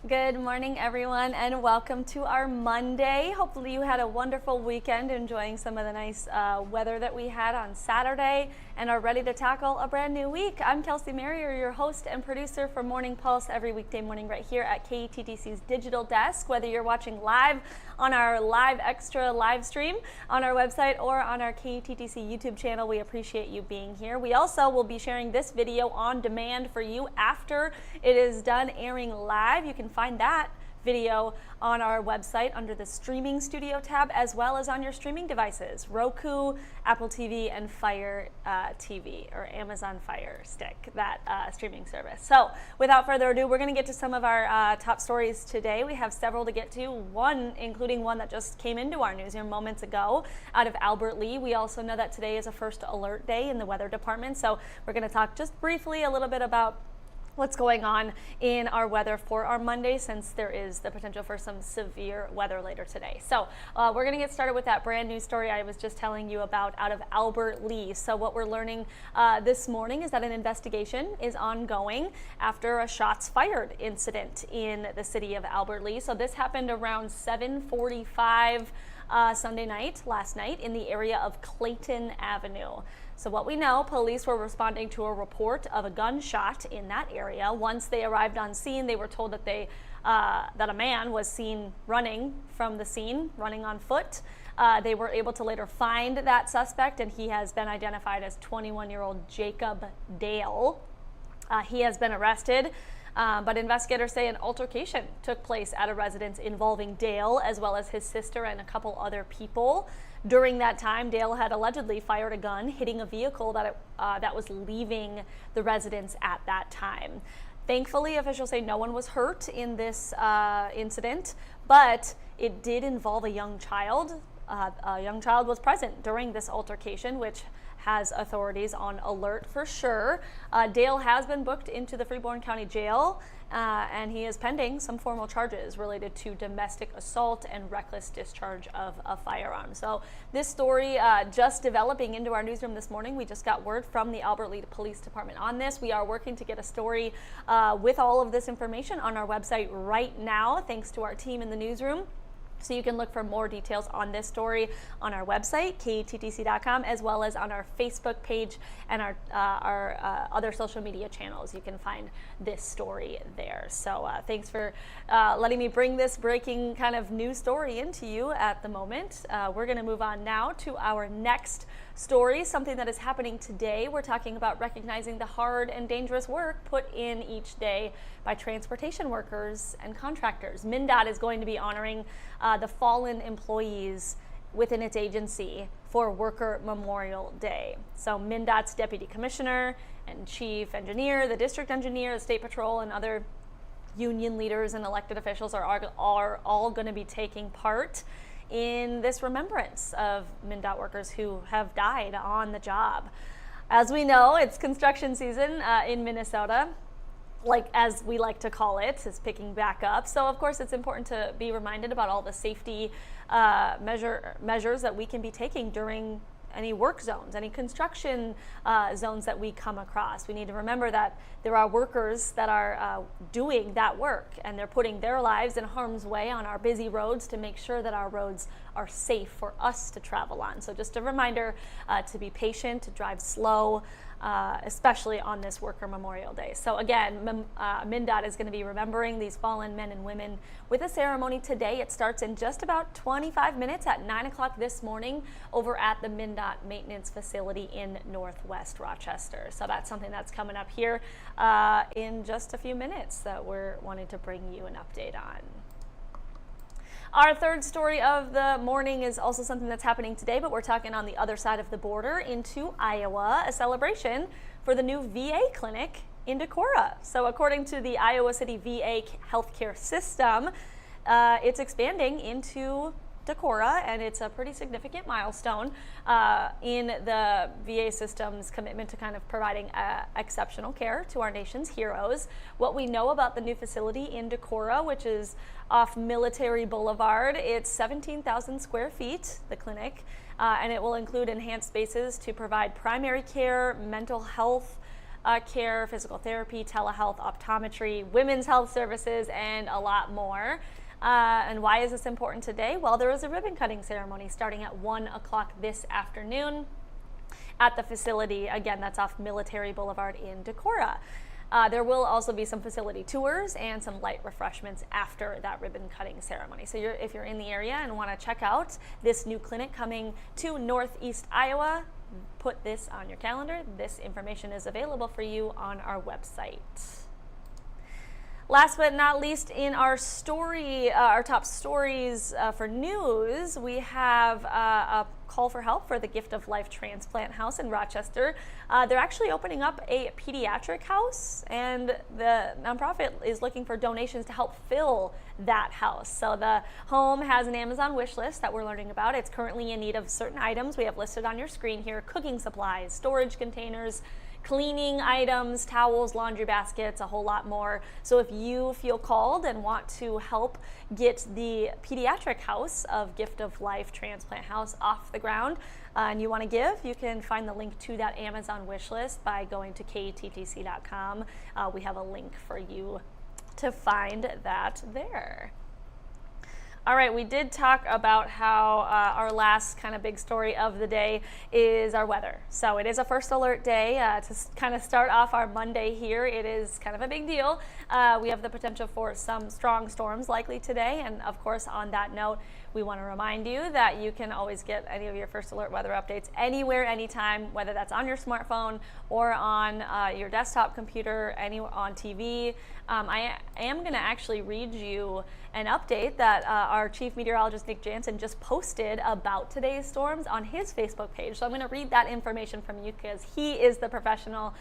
Good morning, everyone, and welcome to our Monday. Hopefully you had a wonderful weekend enjoying some of the nice weather that we had on Saturday and are ready to tackle a brand new week. I'm Kelsey Marier, your host and producer for Morning Pulse every weekday morning right here at KETTC's digital desk. Whether you're watching live on our Live Extra live stream on our website or on our KETTC YouTube channel, we appreciate you being here. We also will be sharing this video on demand for you after it is done airing live. You can find that video on our website under the Streaming Studio tab, as well as on your streaming devices, Roku, Apple TV, and Fire TV, or Amazon Fire Stick, that streaming service. So without further ado, we're going to get to some of our top stories today. We have several to get to, including one that just came into our newsroom moments ago out of Albert Lea. We also know that today is a first alert day in the weather department, so we're going to talk just briefly a little bit about what's going on in our weather for our Monday, since there is the potential for some severe weather later today. So we're going to get started with that brand new story I was just telling you about out of Albert Lea. So what we're learning this morning is that an investigation is ongoing after a shots fired incident in the city of Albert Lea. So this happened around 7:45 Sunday night, last night, in the area of Clayton Avenue. So what we know, police were responding to a report of a gunshot in that area. Once they arrived on scene, they were told that that a man was seen running from the scene, running on foot. They were able to later find that suspect, and he has been identified as 21-year-old Jacob Dale. He has been arrested. But investigators say an altercation took place at a residence involving Dale, as well as his sister and a couple other people. During that time, Dale had allegedly fired a gun, hitting a vehicle that was leaving the residence at that time. Thankfully, officials say no one was hurt in this incident, but it did involve a young child. A young child was present during this altercation, which has authorities on alert for sure. Dale has been booked into the Freeborn County Jail, and he is pending some formal charges related to domestic assault and reckless discharge of a firearm. So this story just developing into our newsroom this morning. We just got word from the Albert Lea Police Department on this. We are working to get a story with all of this information on our website right now, thanks to our team in the newsroom. So you can look for more details on this story on our website, kettc.com, as well as on our Facebook page and our other social media channels. You can find this story there. So thanks for letting me bring this breaking kind of news story into you at the moment. We're going to move on now to our next story, something that is happening today. We're talking about recognizing the hard and dangerous work put in each day by transportation workers and contractors. MnDOT is going to be honoring the fallen employees within its agency for Worker Memorial Day. So MnDOT's Deputy Commissioner and Chief Engineer, the District Engineer, the State Patrol, and other union leaders and elected officials are all going to be taking part in this remembrance of MnDOT workers who have died on the job. As we know, it's construction season in Minnesota, as we like to call it, is picking back up. So of course it's important to be reminded about all the safety measures that we can be taking during any work zones, any construction zones that we come across. We need to remember that there are workers that are doing that work, and they're putting their lives in harm's way on our busy roads to make sure that our roads are safe for us to travel on. So just a reminder to be patient, to drive slow, especially on this Worker Memorial Day. So again, MnDOT is going to be remembering these fallen men and women with a ceremony today. It starts in just about 25 minutes at 9 o'clock this morning over at the MnDOT maintenance facility in Northwest Rochester. So that's something that's coming up here in just a few minutes that we're wanting to bring you an update on. Our third story of the morning is also something that's happening today, but we're talking on the other side of the border into Iowa, a celebration for the new VA clinic in Decorah. So according to the Iowa City VA healthcare system, it's expanding into Decorah, and it's a pretty significant milestone in the VA system's commitment to kind of providing exceptional care to our nation's heroes. What we know about the new facility in Decorah, which is off Military Boulevard, it's 17,000 square feet, the clinic, and it will include enhanced spaces to provide primary care, mental health, care, physical therapy, telehealth, optometry, women's health services, and a lot more. And why is this important today? Well, there is a ribbon cutting ceremony starting at 1 o'clock this afternoon at the facility. Again, that's off Military Boulevard in Decorah. There will also be some facility tours and some light refreshments after that ribbon cutting ceremony. So if you're in the area and want to check out this new clinic coming to Northeast Iowa, put this on your calendar. This information is available for you on our website. Last but not least, in our story, our top stories for news, we have a call for help for the Gift of Life Transplant House in Rochester. They're actually opening up a pediatric house, and the nonprofit is looking for donations to help fill that house. So the home has an Amazon wish list that we're learning about. It's currently in need of certain items we have listed on your screen here: cooking supplies, storage containers, cleaning items, towels, laundry baskets, a whole lot more. So if you feel called and want to help get the pediatric house of Gift of Life Transplant House off the ground and you want to give, you can find the link to that Amazon wish list by going to kttc.com. We have a link for you to find that there. All right, we did talk about how our last kind of big story of the day is our weather. So it is a first alert day to kind of start off our Monday here. It is kind of a big deal. We have the potential for some strong storms likely today. And of course, on that note, we want to remind you that you can always get any of your first alert weather updates anywhere, anytime, whether that's on your smartphone or on your desktop computer, on TV. I am going to actually read you an update that our chief meteorologist, Nick Jansen, just posted about today's storms on his Facebook page. So I'm going to read that information from you because he is the professional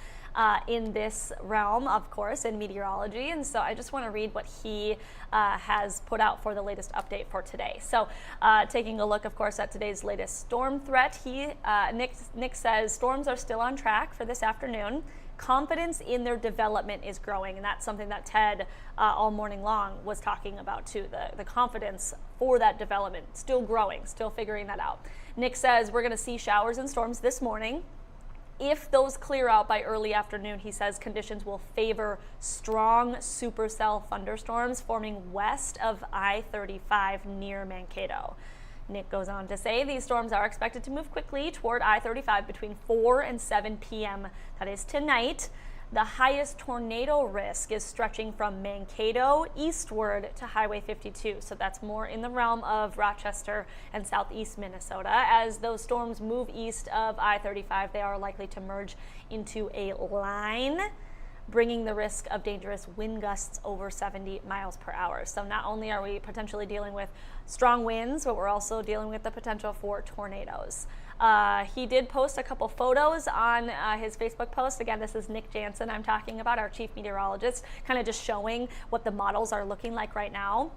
in this realm, of course, in meteorology. And so I just want to read what he has put out for the latest update for today. So taking a look, of course, at today's latest storm threat, Nick says storms are still on track for this afternoon. Confidence in their development is growing, and that's something that Ted all morning long was talking about too. The confidence for that development still growing, still figuring that out. Nick says we're going to see showers and storms this morning. If those clear out by early afternoon, he says conditions will favor strong supercell thunderstorms forming west of I-35 near Mankato. Nick goes on to say these storms are expected to move quickly toward I-35 between 4 and 7 p.m. That is tonight. The highest tornado risk is stretching from Mankato eastward to Highway 52. So that's more in the realm of Rochester and southeast Minnesota. As those storms move east of I-35, they are likely to merge into a line, bringing the risk of dangerous wind gusts over 70 miles per hour. So not only are we potentially dealing with strong winds, but we're also dealing with the potential for tornadoes. He did post a couple photos on his Facebook post. Again, this is Nick Jansen I'm talking about, our chief meteorologist, kind of just showing what the models are looking like right now.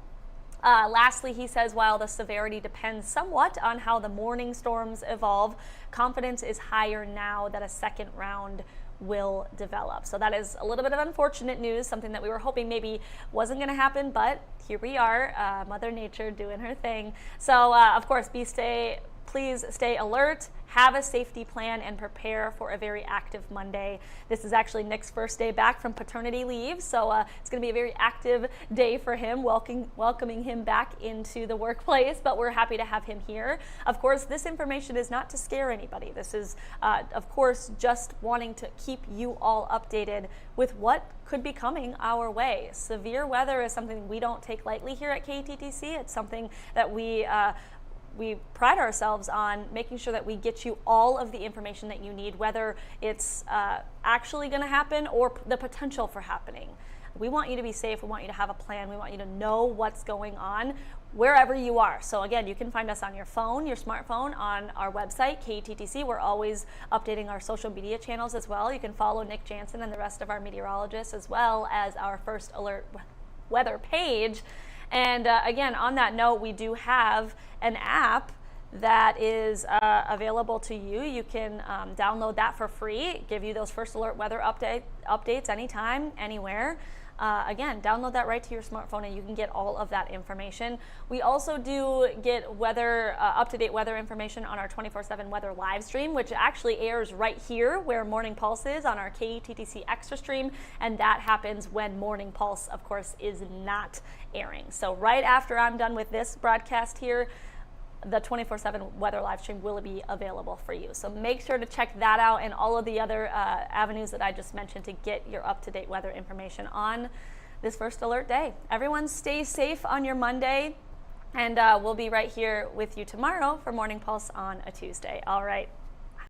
Lastly, he says while the severity depends somewhat on how the morning storms evolve, confidence is higher now that a second round will develop. So that is a little bit of unfortunate news, something that we were hoping maybe wasn't going to happen, but here we are, Mother Nature doing her thing. So of course, please stay alert, have a safety plan, and prepare for a very active Monday. This is actually Nick's first day back from paternity leave, so it's going to be a very active day for him, welcoming him back into the workplace, but we're happy to have him here. Of course, this information is not to scare anybody. This is, of course, just wanting to keep you all updated with what could be coming our way. Severe weather is something we don't take lightly here at KTTC. It's something that we pride ourselves on making sure that we get you all of the information that you need, whether it's actually going to happen or the potential for happening. We want you to be safe. We want you to have a plan. We want you to know what's going on wherever you are. So again, you can find us on your phone, your smartphone, on our website, KTTC. We're always updating our social media channels as well. You can follow Nick Jansen and the rest of our meteorologists as well as our First Alert weather page. And again, on that note, we do have an app that is available to you. You can download that for free, give you those first alert weather updates anytime, anywhere. Again, download that right to your smartphone and you can get all of that information. We also do get weather, up-to-date weather information on our 24/7 weather live stream, which actually airs right here where Morning Pulse is on our KETTC Extra stream, and that happens when Morning Pulse, of course, is not airing. So right after I'm done with this broadcast here, the 24/7 weather live stream will be available for you. So make sure to check that out and all of the other avenues that I just mentioned to get your up-to-date weather information on this first alert day. Everyone stay safe on your Monday, and we'll be right here with you tomorrow for Morning Pulse on a Tuesday. All right.